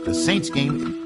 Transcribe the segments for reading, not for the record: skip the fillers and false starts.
The Saints game.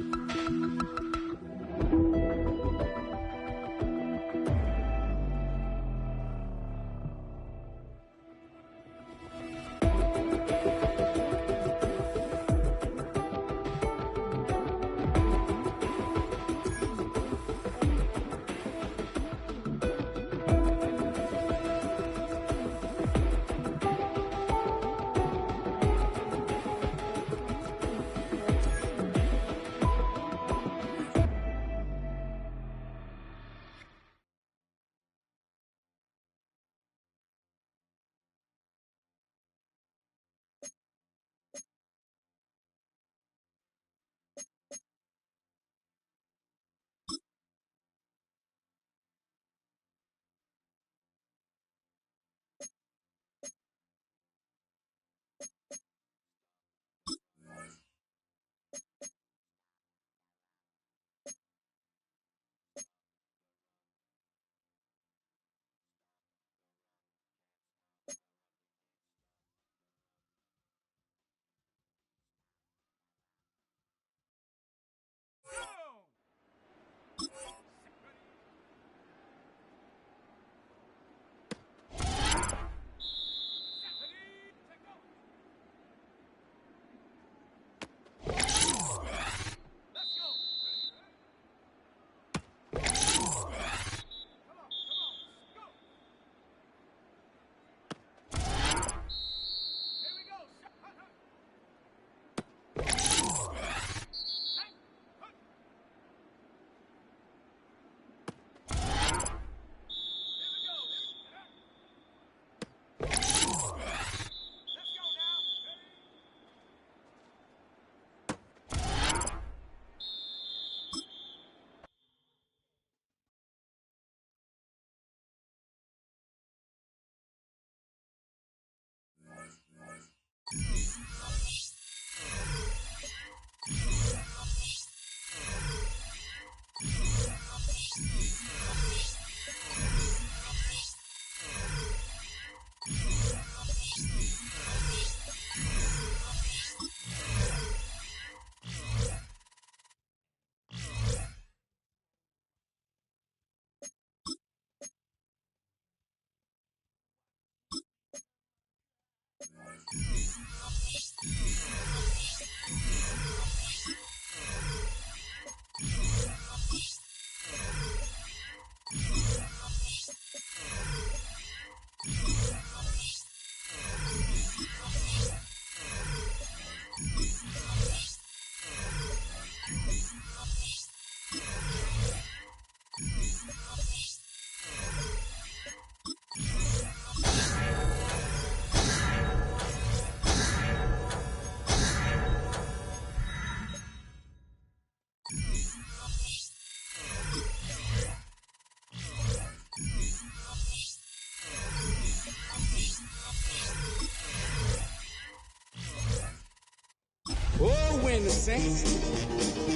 Oh, when the Saints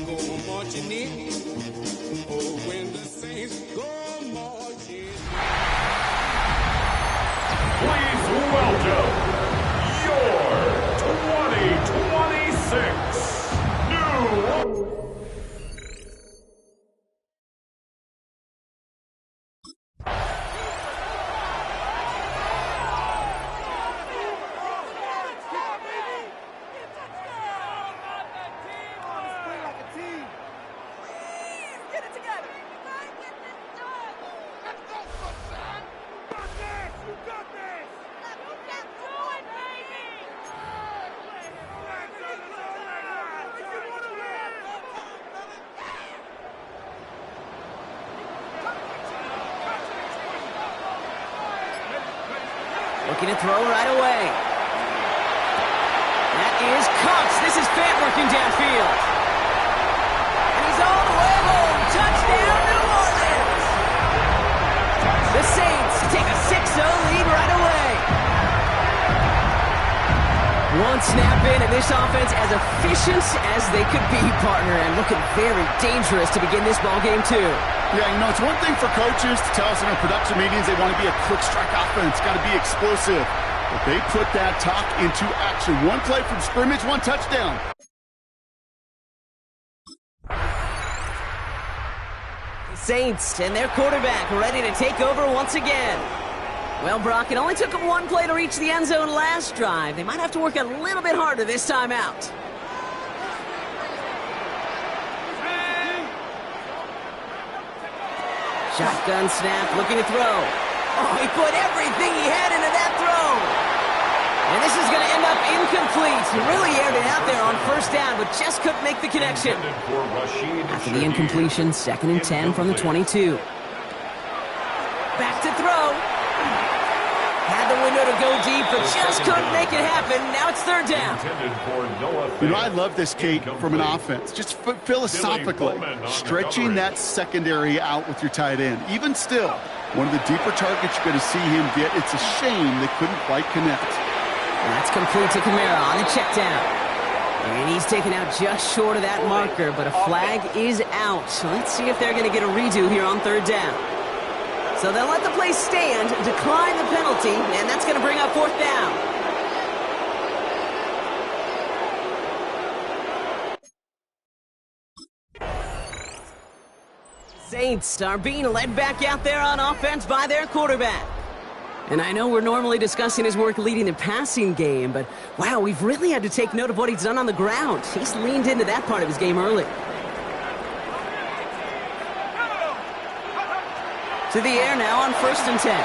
go marching in. Oh, when the Saints go marching in. Please welcome your 2026 new Looking to throw right away. That is Cox. This is Fant working downfield. And he's all the way home. Touchdown, New Orleans. The Saints take a 6-0 lead right away. One snap in, and this offense as efficient as they could be, partner, and looking very dangerous to begin this ball game too. Yeah, you know, it's one thing for coaches to tell us in our production meetings they want to be a quick strike offense, got to be explosive. But they put that talk into action. One play from scrimmage, one touchdown. Saints and their quarterback ready to take over once again. Well, Brock, it only took them one play to reach the end zone last drive. They might have to work a little bit harder this time out. Shotgun snap, looking to throw. Oh, he put everything he had into that throw. And this is going to end up incomplete. He really aired it out there on first down, but just couldn't make the connection. After the incompletion, 2nd and 10 from the 22. Back to throw. Had the window to go deep, but just couldn't make it happen. Now it's 3rd down. You know, I love this, Kate, from an offense. Just philosophically, stretching that secondary out with your tight end. Even still, one of the deeper targets you're going to see him get. It's a shame they couldn't quite connect. That's complete to Kamara on the check down. And he's taken out just short of that marker, but a flag is out. So let's see if they're going to get a redo here on 3rd down. So they'll let the play stand, decline the penalty, and that's going to bring up 4th down. Saints are being led back out there on offense by their quarterback. And I know we're normally discussing his work leading the passing game, but wow, we've really had to take note of what he's done on the ground. He's leaned into that part of his game early. To the air now on 1st and 10.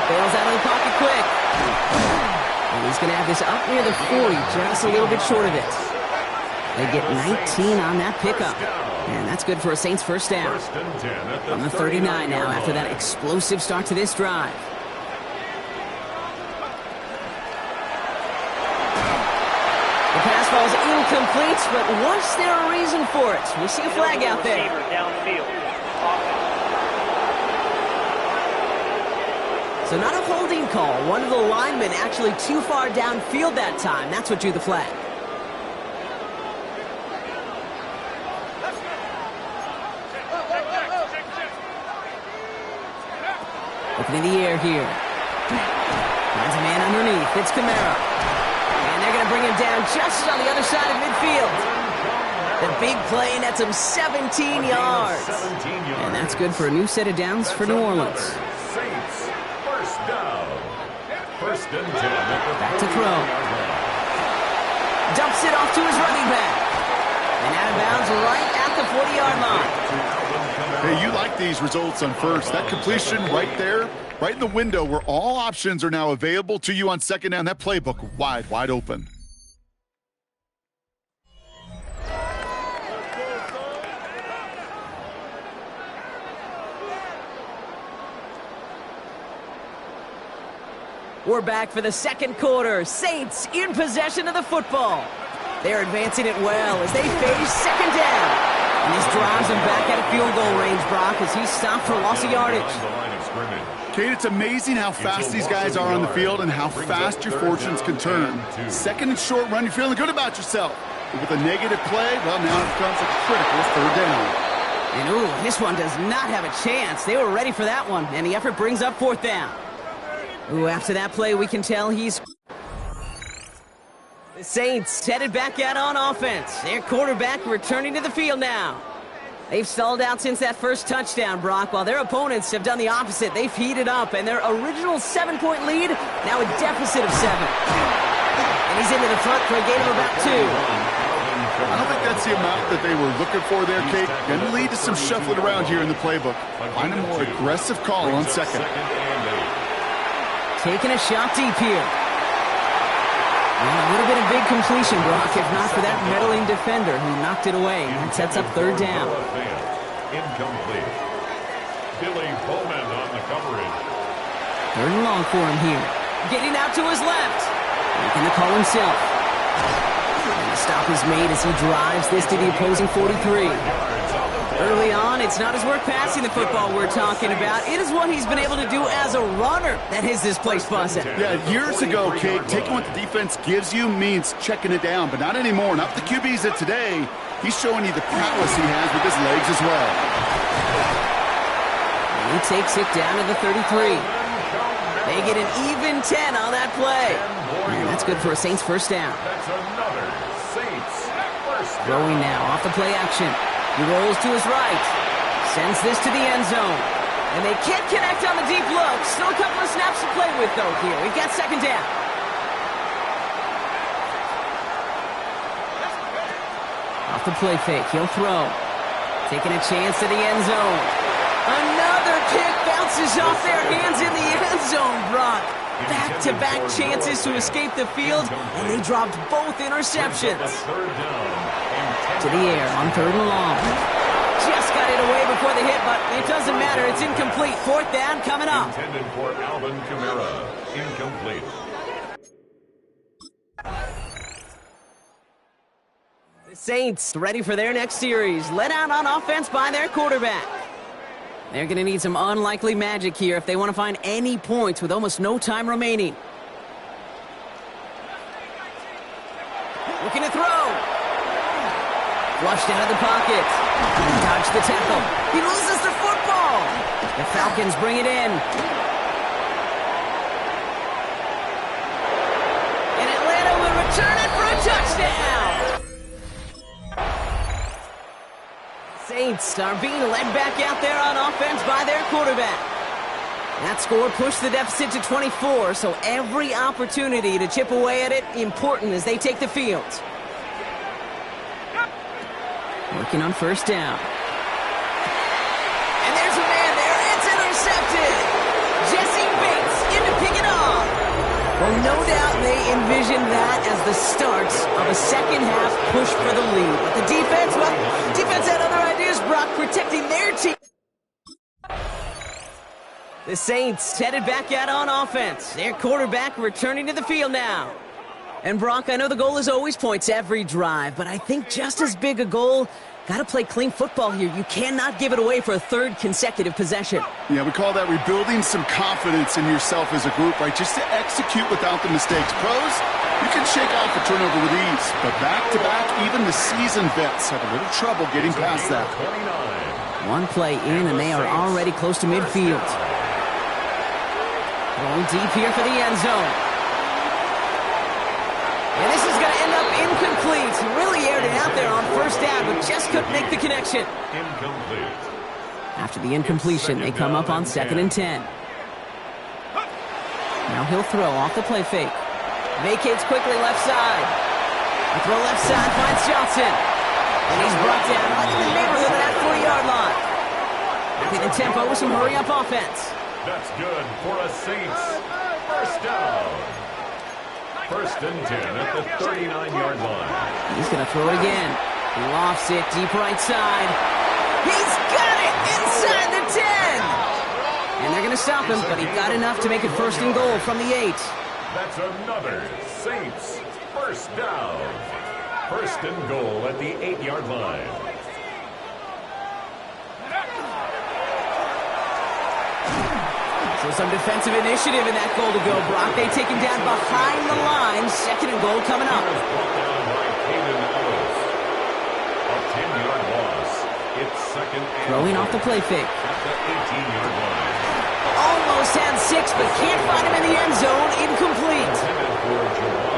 Bails out of the pocket quick. And he's going to have this up near the 40, just a little bit short of it. They get 19 on that pickup. And that's good for a Saints 1st down. On the 39 now after that explosive start to this drive. The pass ball is incomplete, but was there a reason for it? We see a flag out there. So not a holding call. One of the linemen actually too far downfield that time. That's what drew the flag. Looking in the air here. Finds a man underneath. It's Kamara. And they're going to bring him down just on the other side of midfield. The big play nets him 17 yards. And that's good for a new set of downs for New Orleans. Saints, 1st down. 1st and 10. Back to throw. Dumps it off to his running back. And out of bounds right at the 40-yard line. Hey, you like these results on 1st. That completion right there, right in the window where all options are now available to you on 2nd down. That playbook wide open. We're back for the 2nd quarter. Saints in possession of the football. They're advancing it well as they face 2nd down. And this drives him back out of field goal range, Brock, as he's stopped for loss of yardage. Kate, it's amazing how fast these guys are on the field and how fast your fortunes can turn. 2nd and short run, you're feeling good about yourself. But with a negative play, well, now it becomes a critical 3rd down. And ooh, this one does not have a chance. They were ready for that one, and the effort brings up 4th down. Ooh, after that play, we can tell he's... The Saints headed back out on offense. Their quarterback returning to the field now. They've stalled out since that first touchdown, Brock, while their opponents have done the opposite. They've heated up, and their original 7-point lead, now a deficit of 7. And he's into the front for a gain of about 2. I don't think that's the amount that they were looking for there, Kate. Going to lead to some shuffling around here in the playbook. Find a more aggressive call on 2nd. Taking a shot deep here. And a little bit of big completion, Brock, if not for that meddling defender who knocked it away. That sets up 3rd down. Incomplete. Billy Bowman on the coverage. 3rd and long for him here. Getting out to his left. Making the call himself. And the stop is made as he drives this to the opposing 43. Early on, it's not his work passing the football we're talking about. It is what he's been able to do as a runner that has displaced Buzzett. Yeah, years ago, Kate, taking what the defense gives you means checking it down, but not anymore. Not the QBs of today. He's showing you the prowess he has with his legs as well. And he takes it down to the 33. They get an even 10 on that play. And that's good for a Saints 1st down. That's another Saints 1st down. Throwing now off the play action. He rolls to his right. Sends this to the end zone. And they can't connect on the deep look. Still a couple of snaps to play with, though, here. We've got second down. Off the play fake. He'll throw. Taking a chance to the end zone. Another kick bounces off their hands in the end zone, Brock. Back-to-back chances to escape the field, and they dropped both interceptions. To the air on third and long. Just got it away before the hit, but it doesn't matter. It's incomplete. Fourth down coming up. Intended for Alvin Kamara. Incomplete. The Saints ready for their next series. Led out on offense by their quarterback. They're going to need some unlikely magic here if they want to find any points with almost no time remaining. Looking to throw. Flushed out of the pocket. Dodged the tackle. He loses the football. The Falcons bring it in. And Atlanta will return it for a touchdown. Saints are being led back out there on offense by their quarterback. That score pushed the deficit to 24, so every opportunity to chip away at it important as they take the field. Working on first down. And there's a man there. It's intercepted. Jesse Bates in to pick it off. Well, no doubt they envisioned that as the start of a second-half push for the lead. But the defense, well, defense had other ideas, Brock, protecting their team. The Saints headed back out on offense. Their quarterback returning to the field now. And Brock, I know the goal is always points every drive, but I think just as big a goal, got to play clean football here. You cannot give it away for a third consecutive possession. Yeah, we call that rebuilding some confidence in yourself as a group, right? Just to execute without the mistakes. Pros, you can shake off a turnover with ease, but back-to-back, even the seasoned vets have a little trouble getting past that. One play in, and they are already close to midfield. Going deep here for the end zone. And this is going to end up incomplete. He really aired it out there on first down, but just couldn't make the connection. Incomplete. After the incompletion, they come up on 2nd and 10. Now he'll throw off the play fake. Vacates quickly left side. A throw left side finds Johnson. And he's brought down right in the neighborhood of that 40-yard line. Keeping the tempo with some hurry-up offense. That's good for a Saints. First down. First and 10 at the 39-yard line. He's going to throw it again. He lofts it deep right side. He's got it inside the 10. And they're going to stop him, but he got enough to make it first and goal from the 8. That's another Saints first down. First and goal at the 8-yard line. So some defensive initiative in that goal to go, Brock. They take him down behind the line. Second and goal coming up. A 10-yard loss. It's second and throwing off the play fake. At the 18-yard line. Almost had 6, but can't find him in the end zone. Incomplete.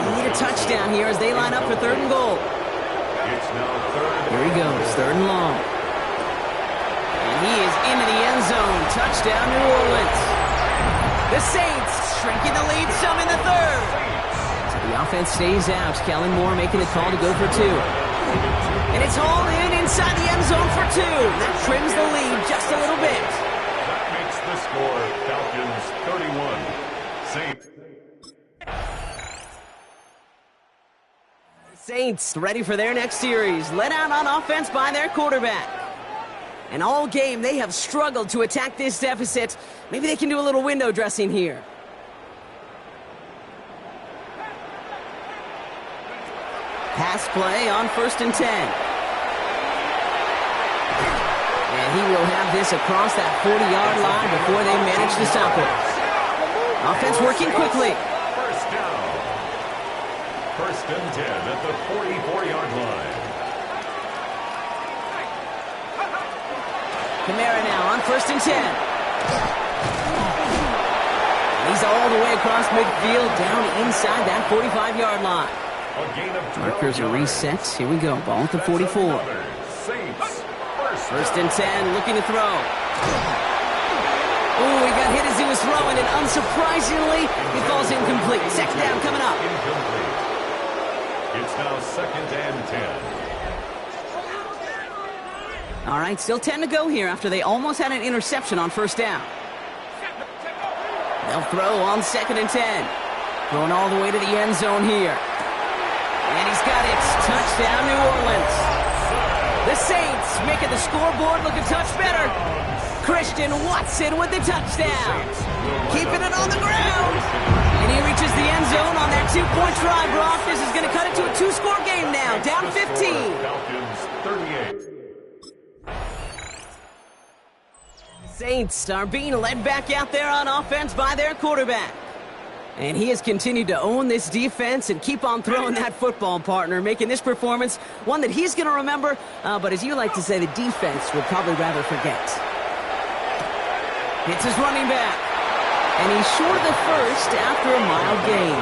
They need a touchdown here as they line up for third and goal. It's now third. Here he goes, third and long. And he is into the end zone. Touchdown, New Orleans. The Saints shrinking the lead some in the third. So the offense stays out. Kellen Moore making the call to go for 2. And it's hauled in inside the end zone for 2. That trims the lead just a little bit. That makes the score Falcons 31. Saints ready for their next series. Led out on offense by their quarterback. And all game, they have struggled to attack this deficit. Maybe they can do a little window dressing here. Pass play on first and 10. And he will have this across that 40-yard line before they manage to stop it. Offense working quickly. First down. First and 10 at the 44-yard line. Kamara now on first and 10. He's all the way across midfield, down inside that 45-yard line. A gain of 12 Markers are yards. reset. Here we go. Ball at the 44. Saints first First and 10, looking to throw. Ooh, he got hit as he was throwing, and unsurprisingly, he falls incomplete. Second down coming up. Incomplete. It's now second and 10. All right, still 10 to go here after they almost had an interception on first down. They'll throw on second and 10. Going all the way to the end zone here. And he's got it. Touchdown, New Orleans. The Saints making the scoreboard look a touch better. Christian Watson with the touchdown. Keeping it on the ground. And he reaches the end zone on that two-point try, Brock. This is going to cut it to a two-score game now. Down 15. Falcons 38. Saints are being led back out there on offense by their quarterback. And he has continued to own this defense and keep on throwing that football, partner, making this performance one that he's going to remember, but as you like to say, the defense would probably rather forget. It's his running back. And he's short of the first after a mild gain.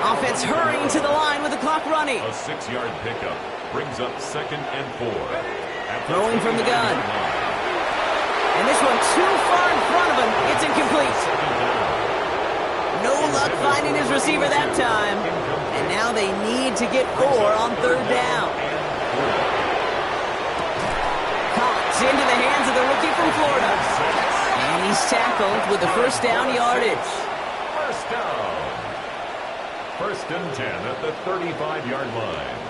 Offense hurrying to the line with the clock running. A 6-yard pickup brings up second and 4. Throwing from the gun. And this one too far in front of him. It's incomplete. No luck finding his receiver that time. And now they need to get 4 on third down. Caught into the hands of the rookie from Florida. And he's tackled with the first down yardage. First down. First and 10 at the 35-yard line.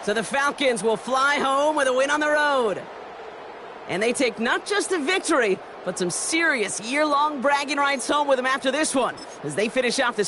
So the Falcons will fly home with a win on the road. And they take not just a victory, but some serious year-long bragging rights home with them after this one, as they finish off the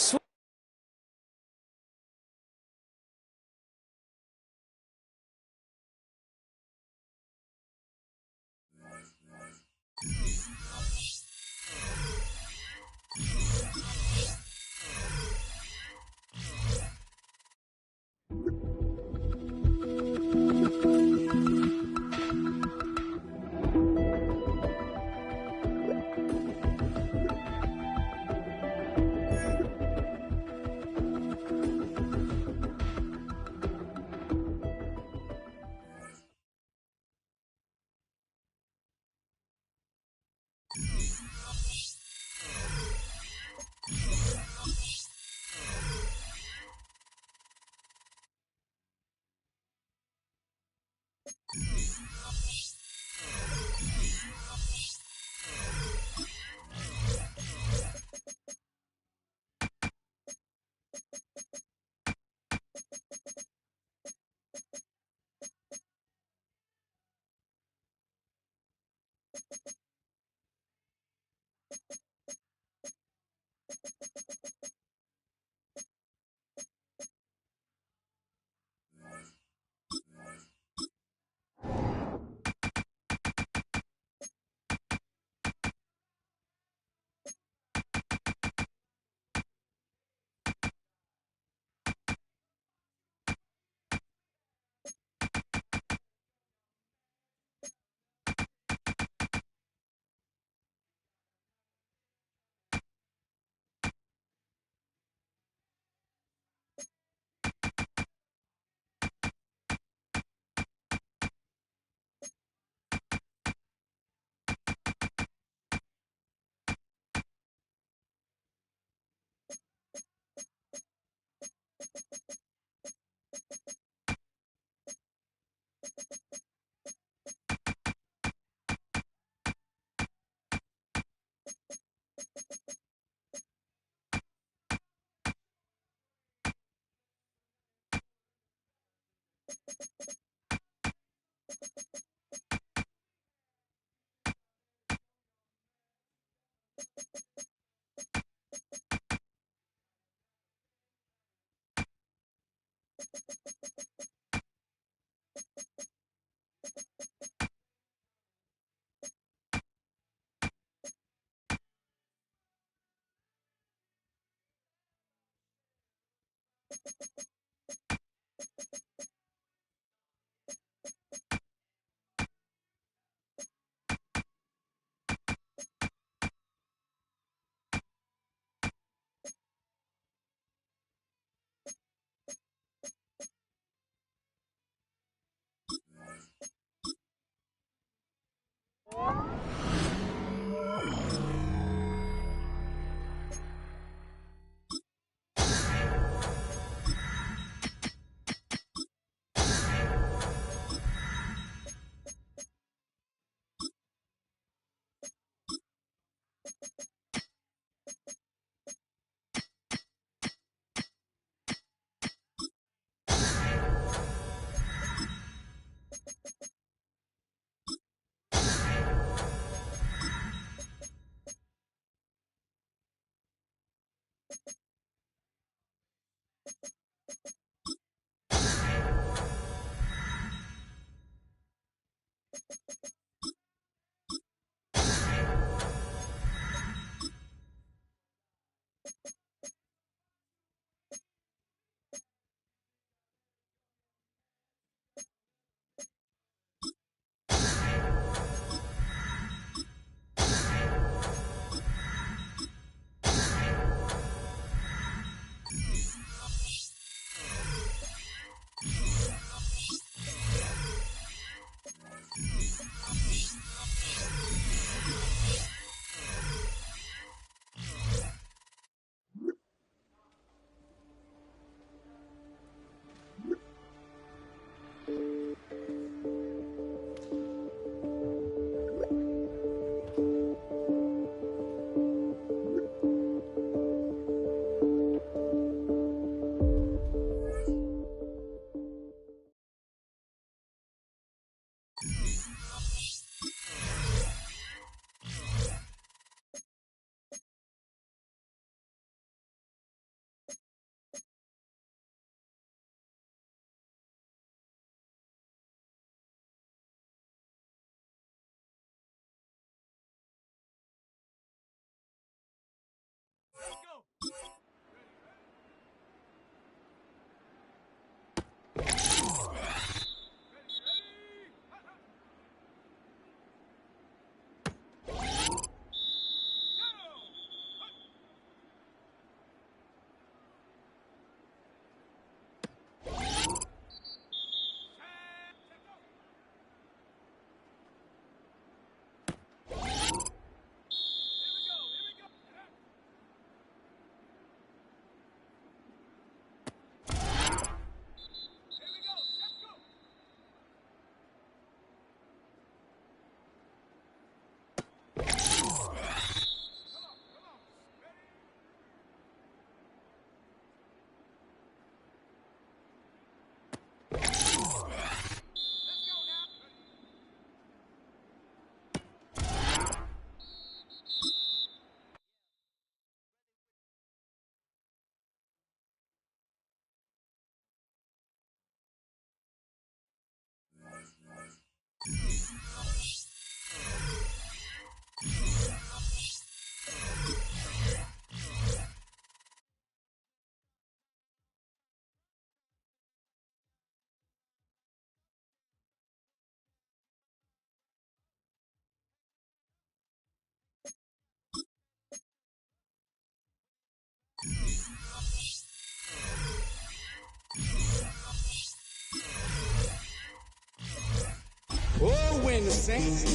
Oh, when the saints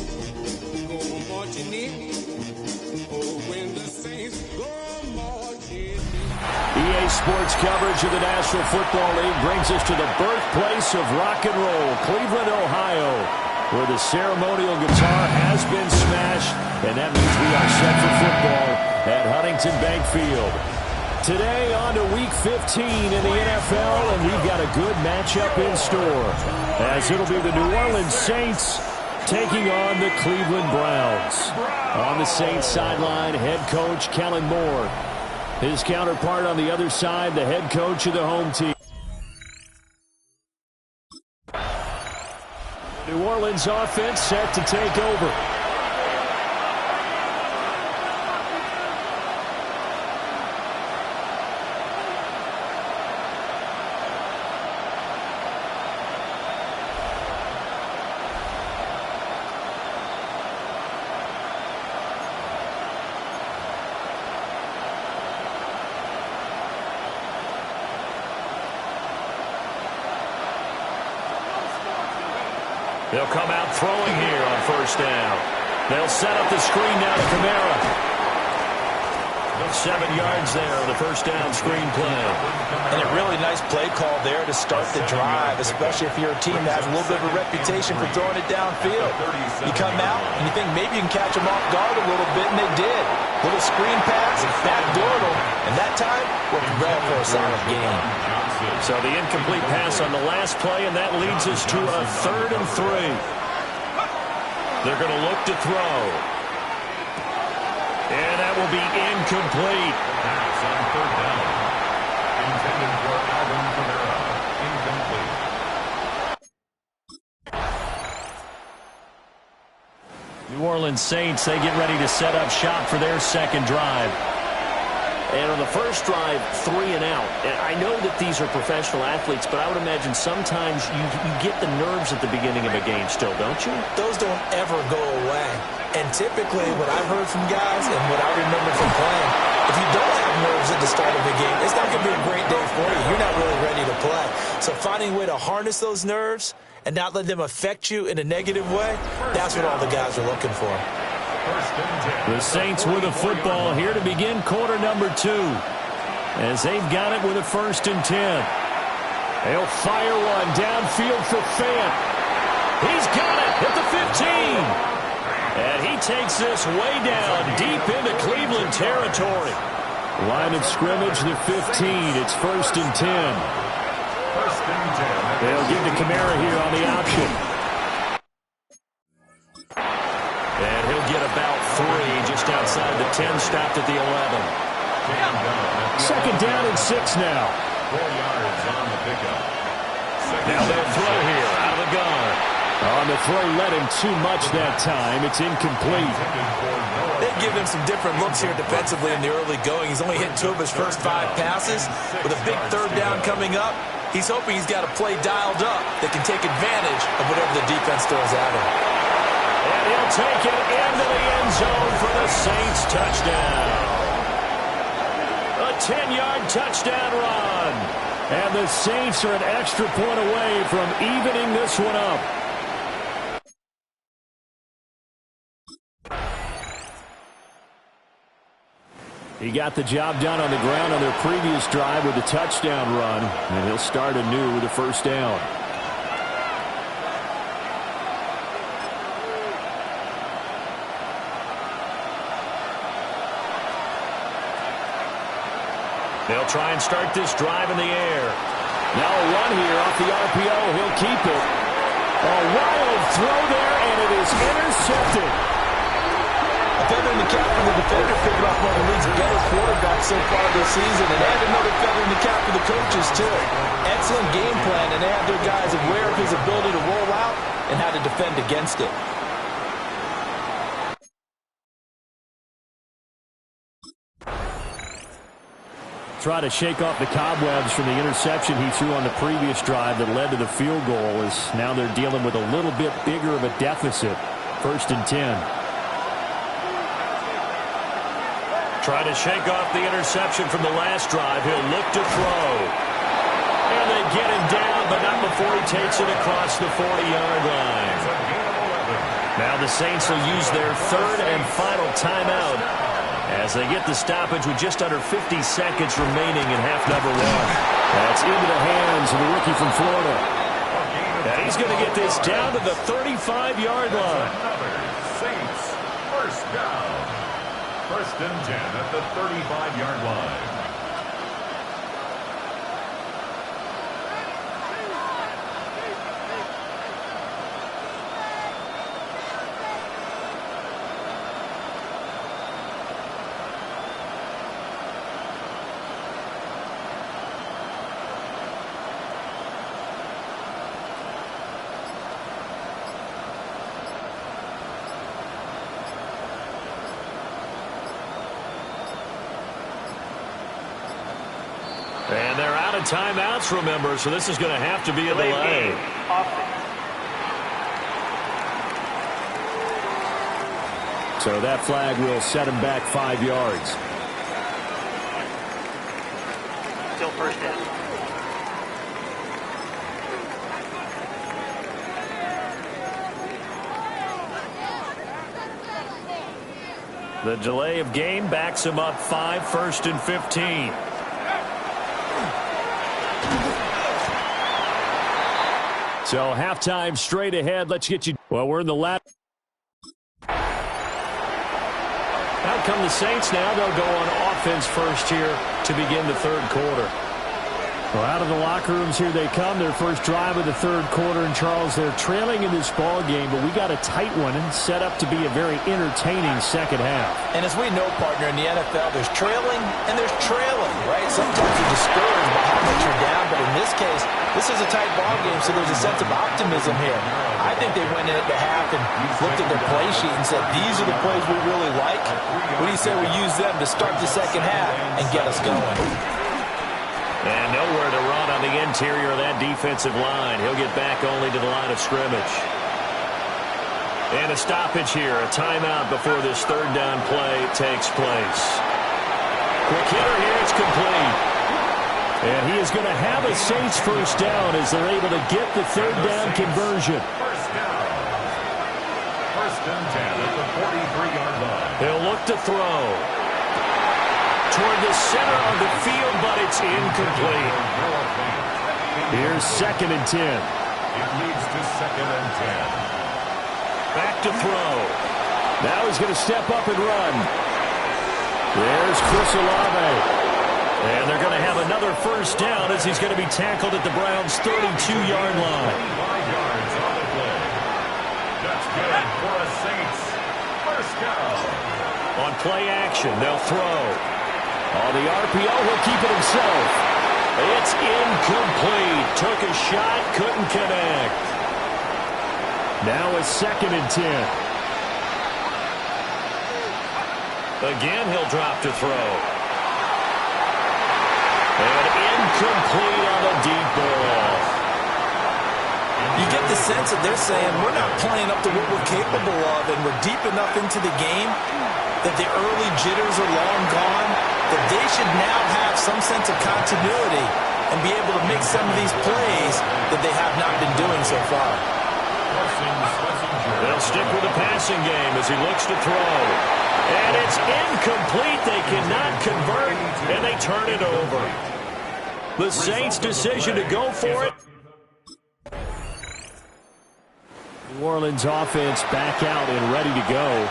go marching in. Oh, when the saints go marching in. EA Sports coverage of the National Football League brings us to the birthplace of rock and roll, Cleveland, Ohio, where the ceremonial guitar has been smashed, and that means we are set for football at Huntington Bank Field. Today on to Week 15 in the NFL, and we've got a good matchup in store, as it'll be the New Orleans Saints taking on the Cleveland Browns. On the Saints sideline, head coach Kellen Moore. His counterpart on the other side, the head coach of the home team. New Orleans offense set to take over. They'll come out throwing here on first down. They'll set up the screen now to Kamara. 7 yards there on the first down screen play. And a really nice play call there to start the drive, especially if you're a team that has a little bit of a reputation for throwing it downfield. You come out and you think maybe you can catch them off guard a little bit, and they did. Little screen pass, backdoored them, and that time worked well for a solid gain. So the incomplete pass on the last play, and that leads us to a 3rd and 3. They're going to look to throw. And that will be incomplete. Pass on 3rd down. Intended for Alvin Kamara. Incomplete. New Orleans Saints, they get ready to set up shop for their second drive. And on the first drive, 3 and out. And I know that these are professional athletes, but I would imagine sometimes you get the nerves at the beginning of a game still, don't you? Those don't ever go away. And typically, what I've heard from guys and what I remember from playing, if you don't have nerves at the start of a game, it's not going to be a great day for you. You're not really ready to play. So finding a way to harness those nerves and not let them affect you in a negative way, that's what all the guys are looking for. The Saints with a football here to begin quarter number 2. As they've got it with a 1st and 10. They'll fire one downfield for Fant. He's got it at the 15. And he takes this way down deep into Cleveland territory. Line of scrimmage, the 15. It's 1st and 10. They'll give to Kamara here on the option. And he'll get about 3 just outside the 10, stopped at the 11. Second down and 6 now. 4 yards on the pickup. Now they'll throw here out of the gun. On the throw, led him too much that time. It's incomplete. They give him some different looks here defensively in the early going. He's only hit 2 of his first 5 passes. With a big 3rd down coming up, he's hoping he's got a play dialed up that can take advantage of whatever the defense throws at him. And he'll take it into the end zone for the Saints touchdown. A 10-yard touchdown run. And the Saints are an extra point away from evening this one up. He got the job done on the ground on their previous drive with a touchdown run. And he'll start anew with a 1st down. They'll try and start this drive in the air. Now a run here off the RPO. He'll keep it. A wild throw there, and it is intercepted. A feather in the cap for the defender, picking off one of the league's better quarterbacks so far this season, and another feather in the cap for the coaches, too. Excellent game plan, and they have their guys aware of his ability to roll out and how to defend against it. Try to shake off the cobwebs from the interception he threw on the previous drive that led to the field goal, as now they're dealing with a little bit bigger of a deficit. 1st and 10. Try to shake off the interception from the last drive. He'll look to throw. And they get him down, but not before he takes it across the 40-yard line. Now the Saints will use their 3rd and final timeout as they get the stoppage with just under 50 seconds remaining in half number 1. That's into the hands of the rookie from Florida. And he's going to get this down to the 35-yard line. Saints 1st down. 1st and 10 at the 35-yard line. And they're out of timeouts, remember, so this is going to have to be a delay. So that flag will set him back 5 yards. Still 1st down. The delay of game backs him up 5, 1st and 15. So halftime straight ahead. Let's get you. Well, we're in the last. Out come the Saints now. They'll go on offense first here to begin the 3rd quarter. Well, out of the locker rooms here they come. Their first drive of the 3rd quarter. And, Charles, they're trailing in this ball game, but we got a tight one and set up to be a very entertaining second half. And as we know, partner, in the NFL, there's trailing and there's trailing, right? Sometimes you're discouraged by how much you're down, but in this case, this is a tight ball game, so there's a sense of optimism here. I I think they went into half and looked at their play sheet and said, these are the plays we really like. What do you say we use them to start the second half and get us going? And nowhere to run on the interior of that defensive line. He'll get back only to the line of scrimmage. And a stoppage here, a timeout before this third down play takes place. Quick hitter here, it's complete. And he is going to have a Saints first down as they're able to get the third down conversion. First down. First and 10 at the 43-yard line. He'll look to throw. Toward the center of the field, but it's incomplete. Here's second and 10. It leads to second and 10. Back to throw. Now he's going to step up and run. There's Chris Olave. And they're going to have another first down as he's going to be tackled at the Browns' 32-yard line. 5 yards on the play. That's good for a Saints first down. On play action, they'll throw. On the RPO, he'll keep it himself. It's incomplete. Took a shot, couldn't connect. Now a second and 10. Again, he'll drop to throw. And incomplete on the deep ball. You get the sense that they're saying we're not playing up to what we're capable of, and we're deep enough into the game that the early jitters are long gone, that they should now have some sense of continuity and be able to make some of these plays that they have not been doing so far. They'll stick with the passing game as he looks to throw. And it's incomplete. They cannot convert, and they turn it over. The Saints' decision to go for it. New Orleans offense back out and ready to go.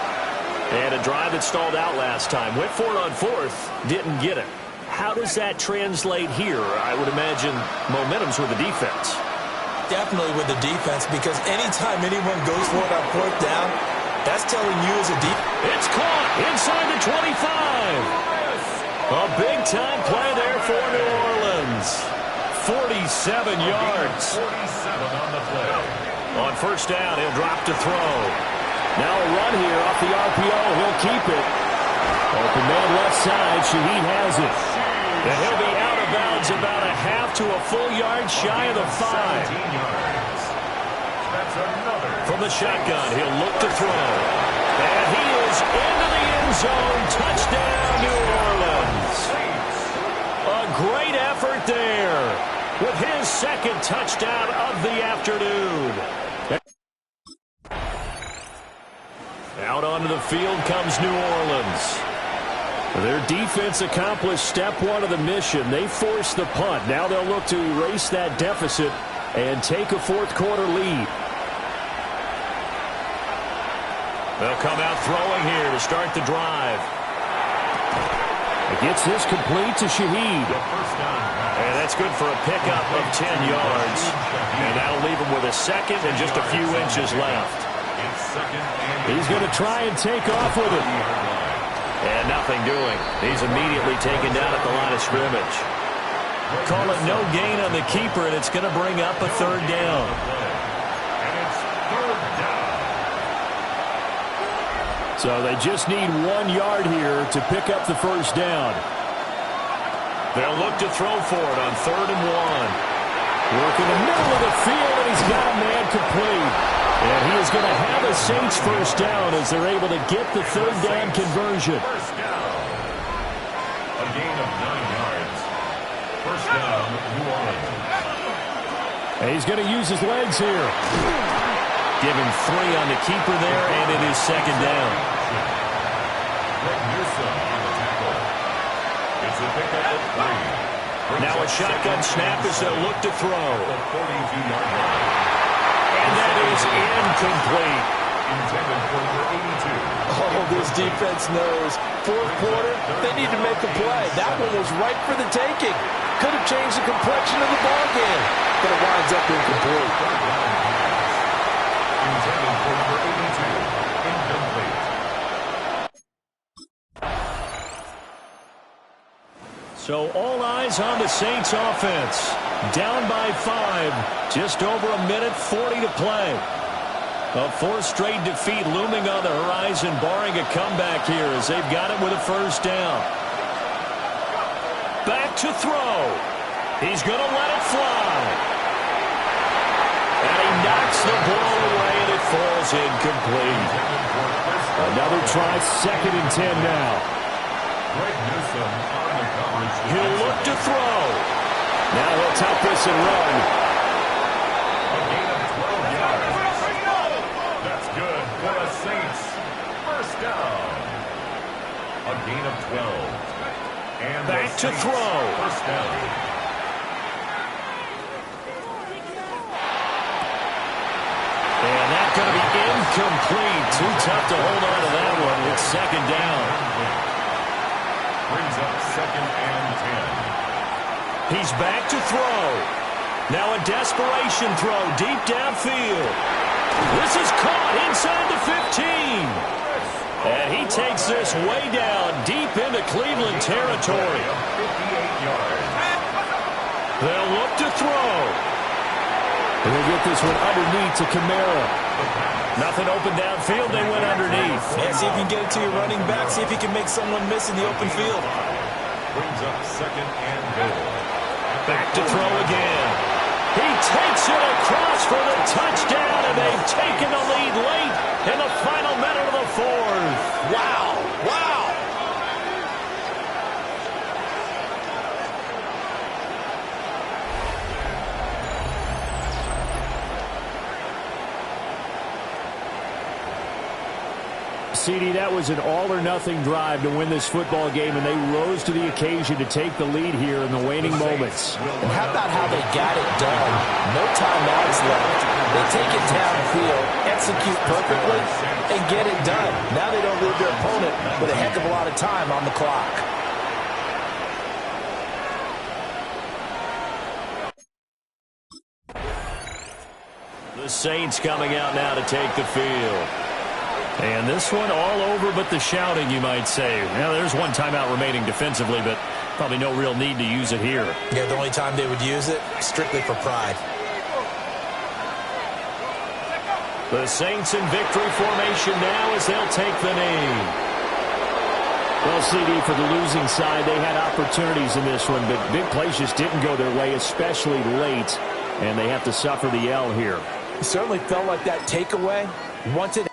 And a drive that stalled out last time. Went for it on fourth, didn't get it. How does that translate here? I would imagine momentum's with the defense. Definitely with the defense, because anytime anyone goes for it on fourth down, that's telling you as a defense. It's caught inside the 25. A big-time play there for New Orleans. 47 yards. 47 on the play. On first down, he'll drop to throw. Now a run here off the RPO. He'll keep it. Open man left side. Shaheed has it. And he'll be out of bounds about a half to a full yard shy of the 5. 17 yards. That's another. From the shotgun, he'll look to throw. And he is into the end zone. Touchdown, New Orleans. A great effort there with his second touchdown of the afternoon. Out onto the field comes New Orleans. Their defense accomplished step one of the mission. They forced the punt. Now they'll look to erase that deficit and take a fourth quarter lead. They'll come out throwing here to start the drive. It gets this complete to Shaheed. And that's good for a pickup of 10 yards. And that'll leave him with a second and just a few inches left. He's going to try and take off with it. And nothing doing. He's immediately taken down at the line of scrimmage. Call it no gain on the keeper, and it's going to bring up a third down. And it's third down. So they just need 1 yard here to pick up the first down. They'll look to throw for it on 3rd and 1. Work in the middle of the field, and he's got a man complete. And he is going to have a Saints first down as they're able to get the third down conversion. First down. A gain of 9 yards. First down, New Orleans. And he's going to use his legs here. Give him 3 on the keeper there, and it is second down. It's a pickup of 3. Now a shotgun snap as they'll look to throw. The 42-yard line. And that is incomplete. Intended for number 82. Oh, this defense knows. Fourth quarter, they need to make a play. That one was right for the taking. Could have changed the complexion of the ball game, but it winds up incomplete. Intended for number 82. Incomplete. So all eyes on the Saints offense. Down by 5. Just over a minute 40 to play. A fourth straight defeat looming on the horizon, barring a comeback here as they've got it with a first down. Back to throw. He's going to let it fly. And he knocks the ball away, and it falls incomplete. Another try, 2nd and 10 now. He'll look to throw. Now he'll tuck this and run. A gain of 12 yards. That's good for the Saints. First down. A gain of 12. And back to throw. First down. And that's going to be incomplete. Too tough to hold on to that one. It's 2nd down. Brings up 2nd and 10. He's back to throw. Now a desperation throw deep downfield. This is caught inside the 15. And he takes this way down deep into Cleveland territory. 58 yards. They'll look to throw. And they'll get this one underneath to Kamara. Nothing open downfield. They went underneath. Yeah, see if you can get it to your running back. See if you can make someone miss in the open field. Brings up 2nd and goal. Back to throw again. He takes it across for the touchdown, and they've taken the lead late in the final minute of the 4th. Wow. Wow. CD, that was an all-or-nothing drive to win this football game, and they rose to the occasion to take the lead here in the waning moments. And how about how they got it done? No timeouts left. They take it downfield, execute perfectly, and get it done. Now they don't leave their opponent with a heck of a lot of time on the clock. The Saints coming out now to take the field. And this one all over but the shouting, you might say. Now, there's one timeout remaining defensively, but probably no real need to use it here. Yeah, the only time they would use it, strictly for pride. The Saints in victory formation now as they'll take the knee. Well, CD, for the losing side, they had opportunities in this one, but big plays just didn't go their way, especially late, and they have to suffer the L here. It certainly felt like that takeaway. Once it